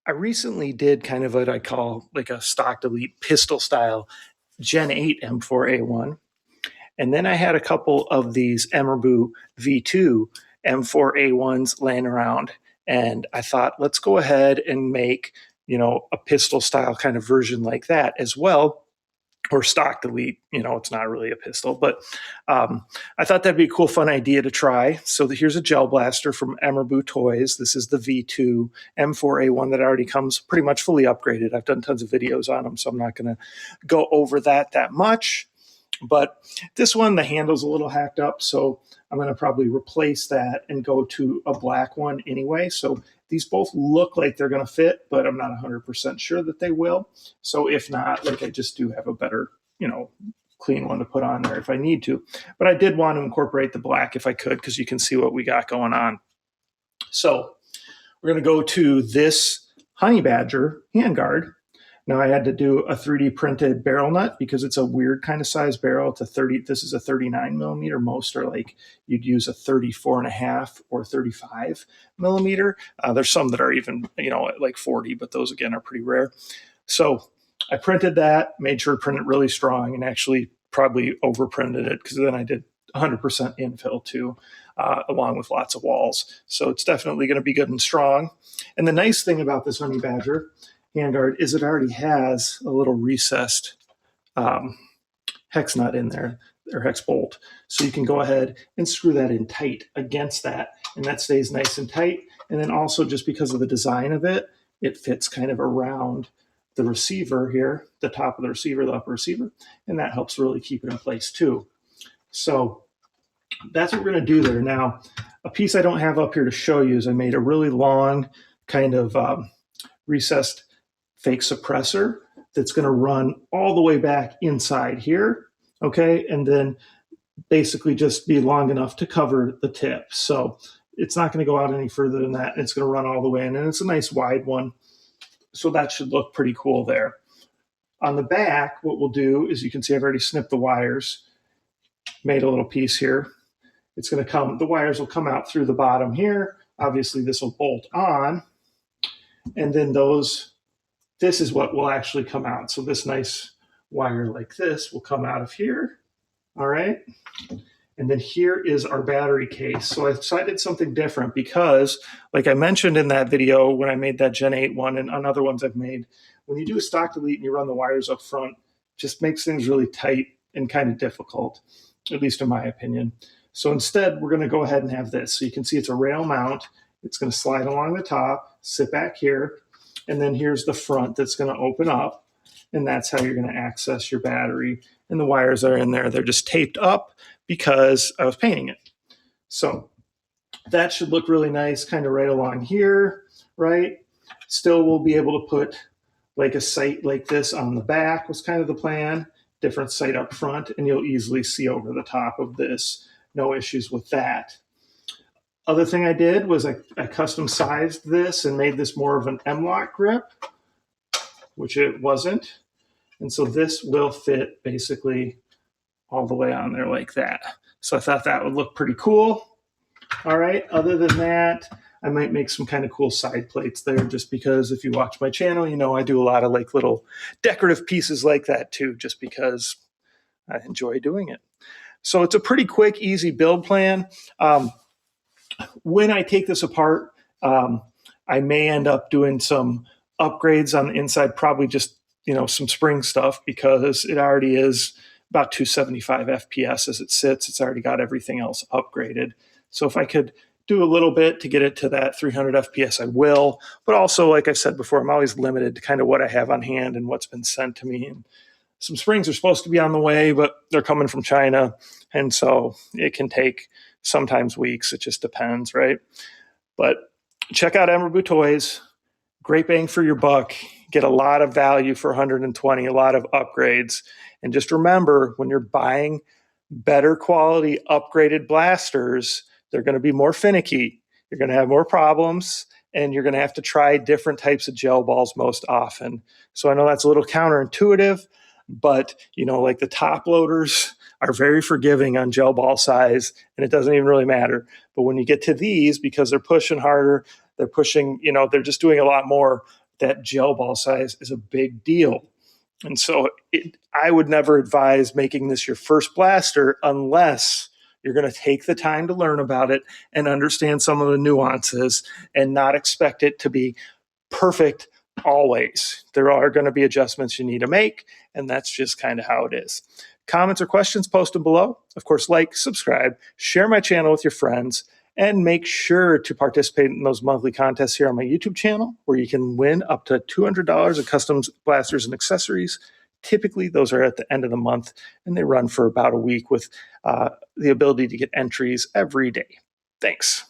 I recently did kind of what I call like a stock delete pistol style Gen 8 M4A1. And then I had a couple of these EMERBU V2 M4A1s laying around. And I thought, let's go ahead and make, a pistol style kind of version like that as well, or stock delete. It's not really a pistol, but I thought that'd be a cool, fun idea to try. So here's a gel blaster from EMERBU Toys. This is the V2 M4A1 that already comes pretty much fully upgraded. I've done tons of videos on them, so I'm not going to go over that much. But this one, the handle's a little hacked up, so I'm going to probably replace that and go to a black one anyway. So these both look like they're going to fit, but I'm not 100% sure that they will. So if not, I just do have a better, clean one to put on there if I need to. But I did want to incorporate the black if I could, because you can see what we got going on. So we're going to go to this Honey Badger handguard. Now I had to do a 3D printed barrel nut because it's a weird kind of size barrel. This is a 39 millimeter. Most are like you'd use a 34.5 or 35 millimeter. There's some that are even, like 40, but those again are pretty rare. So I printed that, made sure to print it really strong, and actually probably overprinted it because then I did 100% infill too, along with lots of walls. So it's definitely going to be good and strong. And the nice thing about this Honey Badger handguard is it already has a little recessed hex nut in there, or hex bolt. So you can go ahead and screw that in tight against that, and that stays nice and tight. And then also, just because of the design of it, it fits kind of around the receiver here, the top of the receiver, the upper receiver, and that helps really keep it in place too. So that's what we're going to do there. Now, a piece I don't have up here to show you is I made a really long kind of recessed fake suppressor that's going to run all the way back inside here, okay? And then basically just be long enough to cover the tip. So it's not going to go out any further than that. It's going to run all the way in, and it's a nice wide one. So that should look pretty cool there. On the back, what we'll do is, you can see I've already snipped the wires, made a little piece here. It's going to come, the wires will come out through the bottom here. Obviously this will bolt on, and then this is what will actually come out. So this nice wire like this will come out of here, all right? And then here is our battery case. So I decided something different because, like I mentioned in that video when I made that Gen 8 one and on other ones I've made, when you do a stock delete and you run the wires up front, just makes things really tight and kind of difficult, at least in my opinion. So instead, we're going to go ahead and have this. So you can see it's a rail mount. It's going to slide along the top, sit back here, and then here's the front that's going to open up, and that's how you're going to access your battery. And the wires are in there. They're just taped up because I was painting it. So that should look really nice, kind of right along here, right? Still, we'll be able to put like a sight like this on the back was kind of the plan, different sight up front, and you'll easily see over the top of this. No issues with that. Other thing I did was I custom sized this and made this more of an M-lock grip, which it wasn't. And so this will fit basically all the way on there like that. So I thought that would look pretty cool. All right, other than that, I might make some kind of cool side plates there, just because if you watch my channel, you know I do a lot of like little decorative pieces like that too, just because I enjoy doing it. So it's a pretty quick, easy build plan. When I take this apart, I may end up doing some upgrades on the inside, probably just, some spring stuff, because it already is about 275 FPS as it sits. It's already got everything else upgraded. So if I could do a little bit to get it to that 300 FPS, I will. But also, like I said before, I'm always limited to kind of what I have on hand and what's been sent to me. And some springs are supposed to be on the way, but they're coming from China. And so it can take sometimes weeks. It just depends, right? But check out EMERBU Toys. Great bang for your buck. Get a lot of value for 120, a lot of upgrades. And just remember, when you're buying better quality upgraded blasters, they're going to be more finicky. You're going to have more problems, and you're going to have to try different types of gel balls most often. So I know that's a little counterintuitive, but like the top loaders are very forgiving on gel ball size, and it doesn't even really matter. But when you get to these, because they're pushing harder, they're pushing, they're just doing a lot more that gel ball size is a big deal. And so I would never advise making this your first blaster unless you're going to take the time to learn about it and understand some of the nuances and not expect it to be perfect always. There are going to be adjustments you need to make, and that's just kind of how it is. Comments or questions, post them below. Of course, like, subscribe, share my channel with your friends, and make sure to participate in those monthly contests here on my YouTube channel where you can win up to $200 of custom blasters and accessories. Typically, those are at the end of the month, and they run for about a week with the ability to get entries every day. Thanks.